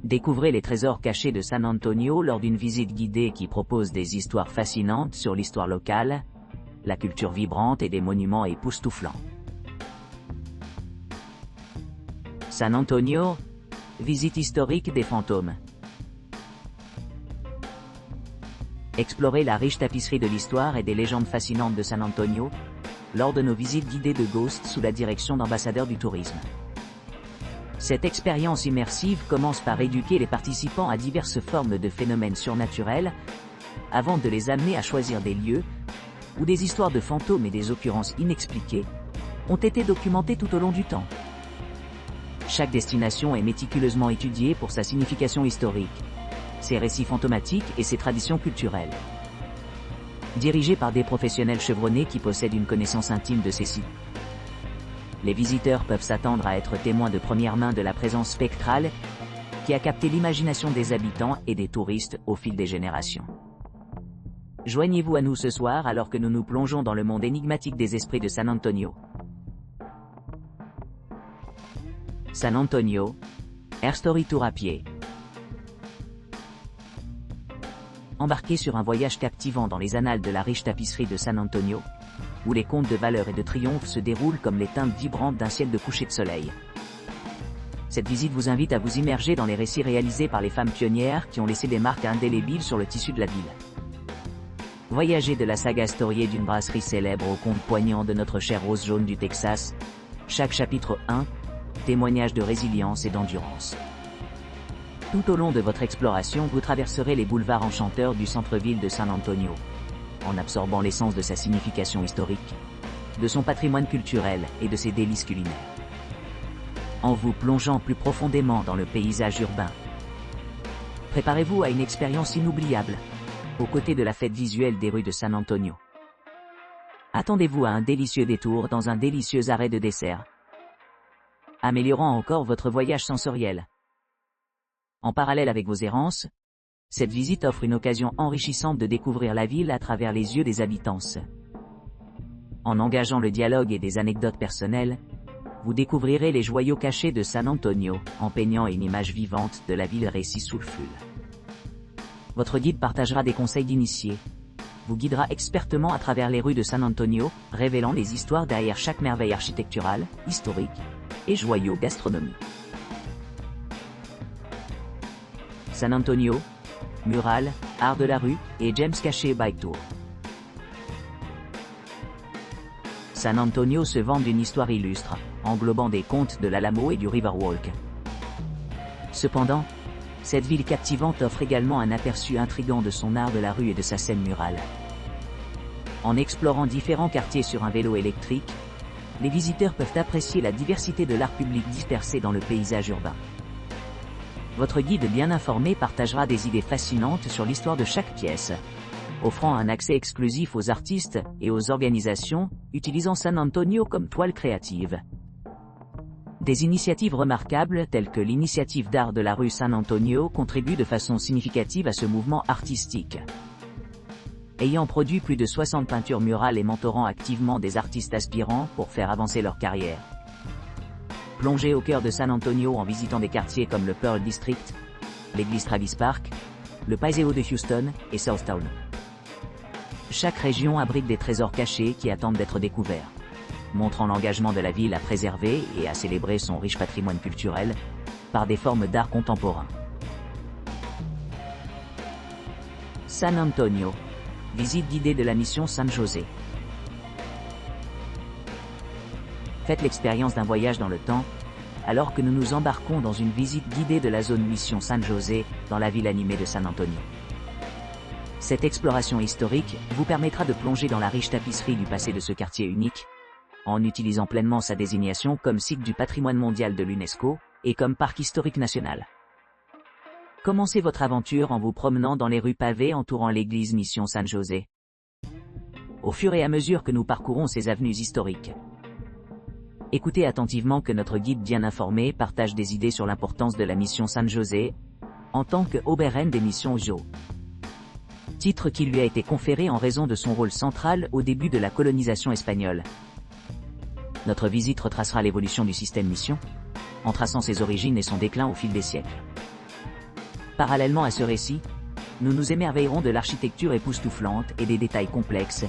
Découvrez les trésors cachés de San Antonio lors d'une visite guidée qui propose des histoires fascinantes sur l'histoire locale, la culture vibrante et des monuments époustouflants. San Antonio, visite historique des fantômes. Explorez la riche tapisserie de l'histoire et des légendes fascinantes de San Antonio, lors de nos visites guidées de Ghost sous la direction d'ambassadeurs du tourisme. Cette expérience immersive commence par éduquer les participants à diverses formes de phénomènes surnaturels, avant de les amener à choisir des lieux, où des histoires de fantômes et des occurrences inexpliquées ont été documentées tout au long du temps. Chaque destination est méticuleusement étudiée pour sa signification historique, ses récits fantomatiques et ses traditions culturelles. Dirigés par des professionnels chevronnés qui possèdent une connaissance intime de ces sites, les visiteurs peuvent s'attendre à être témoins de première main de la présence spectrale qui a capté l'imagination des habitants et des touristes au fil des générations. Joignez-vous à nous ce soir alors que nous nous plongeons dans le monde énigmatique des esprits de San Antonio. San Antonio, Air Story Tour à pied. Embarquez sur un voyage captivant dans les annales de la riche tapisserie de San Antonio, où les contes de valeur et de triomphe se déroulent comme les teintes vibrantes d'un ciel de coucher de soleil. Cette visite vous invite à vous immerger dans les récits réalisés par les femmes pionnières qui ont laissé des marques indélébiles sur le tissu de la ville. Voyagez de la saga historiée d'une brasserie célèbre au conte poignant de notre chère Rose jaune du Texas, chaque chapitre 1, témoignage de résilience et d'endurance. Tout au long de votre exploration, vous traverserez les boulevards enchanteurs du centre-ville de San Antonio, en absorbant l'essence de sa signification historique, de son patrimoine culturel et de ses délices culinaires. En vous plongeant plus profondément dans le paysage urbain, préparez-vous à une expérience inoubliable, aux côtés de la fête visuelle des rues de San Antonio. Attendez-vous à un délicieux détour dans un délicieux arrêt de dessert, améliorant encore votre voyage sensoriel. En parallèle avec vos errances, cette visite offre une occasion enrichissante de découvrir la ville à travers les yeux des habitants. En engageant le dialogue et des anecdotes personnelles, vous découvrirez les joyaux cachés de San Antonio, en peignant une image vivante de la ville récit sous le flux. Votre guide partagera des conseils d'initié, vous guidera expertement à travers les rues de San Antonio, révélant les histoires derrière chaque merveille architecturale, historique et joyau gastronomique. San Antonio, Mural, Art de la rue et Gems cachés Bike Tour. San Antonio se vante d'une histoire illustre, englobant des contes de l'Alamo et du Riverwalk. Cependant, cette ville captivante offre également un aperçu intrigant de son art de la rue et de sa scène murale. En explorant différents quartiers sur un vélo électrique, les visiteurs peuvent apprécier la diversité de l'art public dispersé dans le paysage urbain. Votre guide bien informé partagera des idées fascinantes sur l'histoire de chaque pièce, offrant un accès exclusif aux artistes et aux organisations utilisant San Antonio comme toile créative. Des initiatives remarquables telles que l'initiative d'art de la rue San Antonio contribuent de façon significative à ce mouvement artistique. Ayant produit plus de 60 peintures murales et mentorant activement des artistes aspirants pour faire avancer leur carrière. Plongez au cœur de San Antonio en visitant des quartiers comme le Pearl District, l'église Travis Park, le Paseo de Houston et Southtown. Chaque région abrite des trésors cachés qui attendent d'être découverts, montrant l'engagement de la ville à préserver et à célébrer son riche patrimoine culturel par des formes d'art contemporain. San Antonio, visite guidée de la mission San José. Faites l'expérience d'un voyage dans le temps, alors que nous nous embarquons dans une visite guidée de la zone Mission San José, dans la ville animée de San Antonio. Cette exploration historique vous permettra de plonger dans la riche tapisserie du passé de ce quartier unique, en utilisant pleinement sa désignation comme site du patrimoine mondial de l'UNESCO, et comme parc historique national. Commencez votre aventure en vous promenant dans les rues pavées entourant l'église Mission San José. Au fur et à mesure que nous parcourons ces avenues historiques, écoutez attentivement que notre guide bien informé partage des idées sur l'importance de la mission San José, en tant que Oberrän des missions Jo. Titre qui lui a été conféré en raison de son rôle central au début de la colonisation espagnole. Notre visite retracera l'évolution du système mission, en traçant ses origines et son déclin au fil des siècles. Parallèlement à ce récit, nous nous émerveillerons de l'architecture époustouflante et des détails complexes,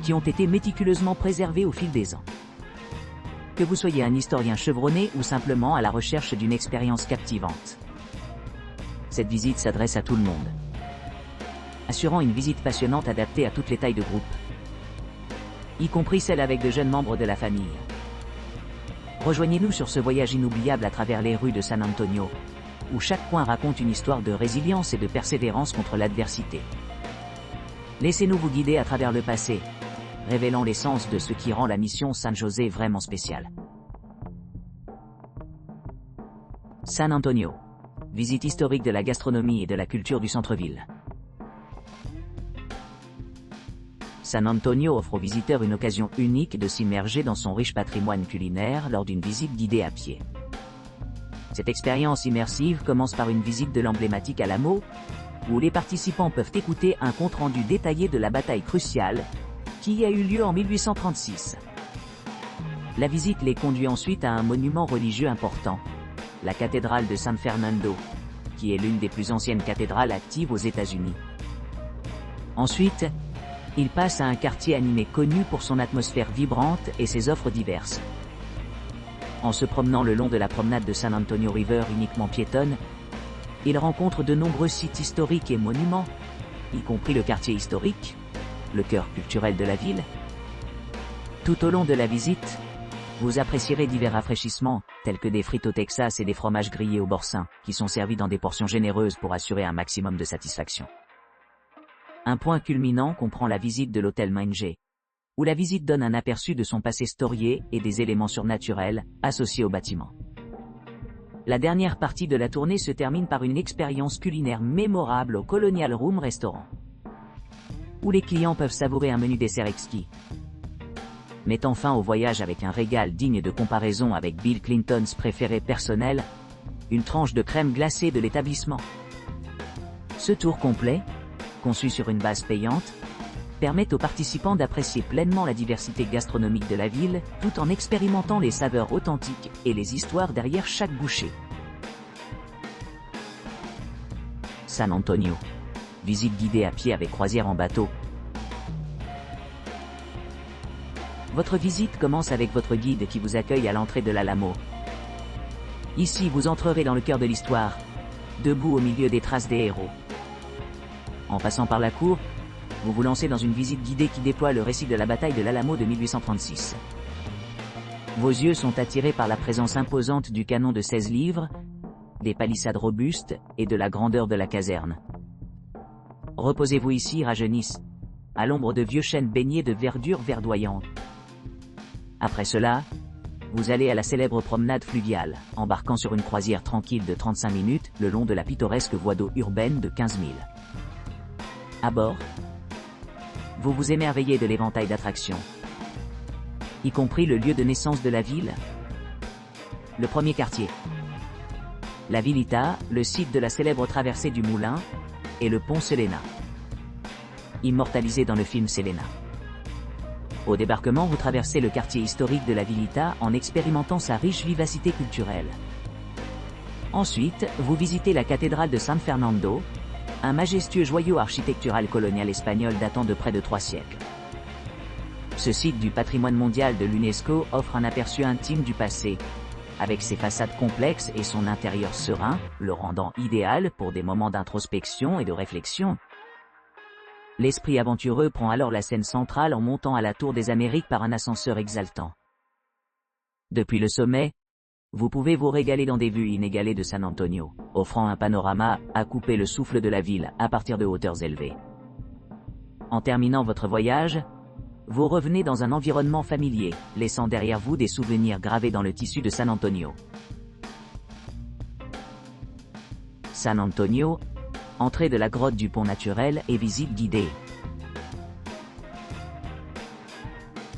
qui ont été méticuleusement préservés au fil des ans. Que vous soyez un historien chevronné ou simplement à la recherche d'une expérience captivante, cette visite s'adresse à tout le monde, assurant une visite passionnante adaptée à toutes les tailles de groupe, y compris celles avec de jeunes membres de la famille. Rejoignez-nous sur ce voyage inoubliable à travers les rues de San Antonio, où chaque coin raconte une histoire de résilience et de persévérance contre l'adversité. Laissez-nous vous guider à travers le passé, révélant l'essence de ce qui rend la mission San José vraiment spéciale. San Antonio. Visite historique de la gastronomie et de la culture du centre-ville. San Antonio offre aux visiteurs une occasion unique de s'immerger dans son riche patrimoine culinaire lors d'une visite guidée à pied. Cette expérience immersive commence par une visite de l'emblématique Alamo, où les participants peuvent écouter un compte-rendu détaillé de la bataille cruciale qui a eu lieu en 1836. La visite les conduit ensuite à un monument religieux important, la cathédrale de San Fernando, qui est l'une des plus anciennes cathédrales actives aux États-Unis. Ensuite, ils passent à un quartier animé connu pour son atmosphère vibrante et ses offres diverses. En se promenant le long de la promenade de San Antonio River uniquement piétonne, ils rencontrent de nombreux sites historiques et monuments, y compris le quartier historique, le cœur culturel de la ville. Tout au long de la visite, vous apprécierez divers rafraîchissements, tels que des frites au Texas et des fromages grillés au Borsin, qui sont servis dans des portions généreuses pour assurer un maximum de satisfaction. Un point culminant comprend la visite de l'hôtel Mange, où la visite donne un aperçu de son passé storié et des éléments surnaturels associés au bâtiment. La dernière partie de la tournée se termine par une expérience culinaire mémorable au Colonial Room Restaurant, où les clients peuvent savourer un menu dessert exquis, mettant fin au voyage avec un régal digne de comparaison avec Bill Clinton's préféré personnel, une tranche de crème glacée de l'établissement. Ce tour complet, conçu sur une base payante, permet aux participants d'apprécier pleinement la diversité gastronomique de la ville, tout en expérimentant les saveurs authentiques et les histoires derrière chaque bouchée. San Antonio. Visite guidée à pied avec croisière en bateau. Votre visite commence avec votre guide qui vous accueille à l'entrée de l'Alamo. Ici, vous entrerez dans le cœur de l'histoire, debout au milieu des traces des héros. En passant par la cour, vous vous lancez dans une visite guidée qui déploie le récit de la bataille de l'Alamo de 1836. Vos yeux sont attirés par la présence imposante du canon de 16 livres, des palissades robustes et de la grandeur de la caserne. Reposez-vous ici, rajeunisse, à l'ombre de vieux chênes baignés de verdure verdoyante. Après cela, vous allez à la célèbre promenade fluviale, embarquant sur une croisière tranquille de 35 minutes le long de la pittoresque voie d'eau urbaine de 15 000. À bord, vous vous émerveillez de l'éventail d'attractions, y compris le lieu de naissance de la ville. Le premier quartier, la Villita, le site de la célèbre traversée du Moulin, et le pont Selena, immortalisé dans le film Selena. Au débarquement, vous traversez le quartier historique de la Villita en expérimentant sa riche vivacité culturelle. Ensuite, vous visitez la cathédrale de San Fernando, un majestueux joyau architectural colonial espagnol datant de près de 3 siècles. Ce site du patrimoine mondial de l'UNESCO offre un aperçu intime du passé, avec ses façades complexes et son intérieur serein, le rendant idéal pour des moments d'introspection et de réflexion. L'esprit aventureux prend alors la scène centrale en montant à la Tour des Amériques par un ascenseur exaltant. Depuis le sommet, vous pouvez vous régaler dans des vues inégalées de San Antonio, offrant un panorama à couper le souffle de la ville à partir de hauteurs élevées. En terminant votre voyage, vous revenez dans un environnement familier, laissant derrière vous des souvenirs gravés dans le tissu de San Antonio. San Antonio, entrée de la grotte du pont naturel et visite guidée.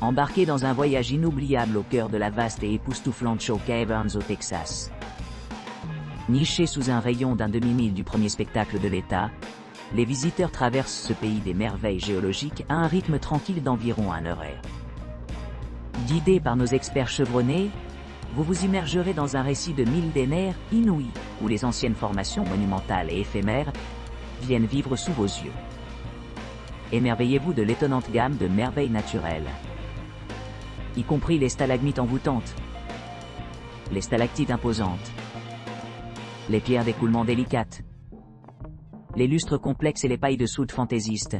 Embarquez dans un voyage inoubliable au cœur de la vaste et époustouflante Shaw Caverns au Texas. Nichés sous un rayon d'un demi-mille du premier spectacle de l'État, les visiteurs traversent ce pays des merveilles géologiques à un rythme tranquille d'environ 1 heure. Guidés par nos experts chevronnés, Vous vous immergerez dans un récit de millénaires inouïs, où les anciennes formations monumentales et éphémères viennent vivre sous vos yeux. Émerveillez-vous de l'étonnante gamme de merveilles naturelles, y compris les stalagmites envoûtantes, les stalactites imposantes, les pierres d'écoulement délicates, les lustres complexes et les pailles de soude fantaisistes.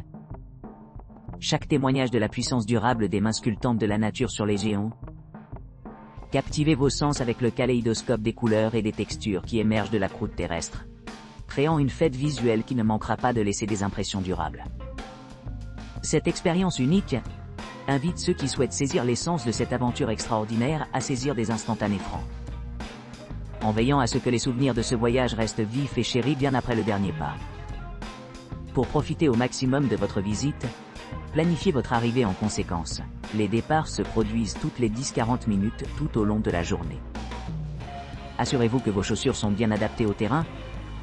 Chaque témoignage de la puissance durable des mains sculptantes de la nature sur les géants. Captivez vos sens avec le kaléidoscope des couleurs et des textures qui émergent de la croûte terrestre, créant une fête visuelle qui ne manquera pas de laisser des impressions durables. Cette expérience unique invite ceux qui souhaitent saisir l'essence de cette aventure extraordinaire à saisir des instantanés francs, en veillant à ce que les souvenirs de ce voyage restent vifs et chéris bien après le dernier pas. Pour profiter au maximum de votre visite, planifiez votre arrivée en conséquence. Les départs se produisent toutes les 10-40 minutes tout au long de la journée. Assurez-vous que vos chaussures sont bien adaptées au terrain,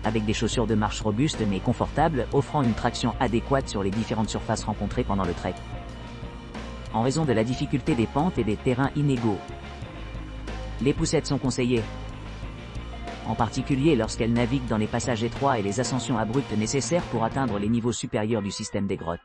avec des chaussures de marche robustes mais confortables, offrant une traction adéquate sur les différentes surfaces rencontrées pendant le trek. En raison de la difficulté des pentes et des terrains inégaux, les poussettes sont conseillées, en particulier lorsqu'elles naviguent dans les passages étroits et les ascensions abruptes nécessaires pour atteindre les niveaux supérieurs du système des grottes.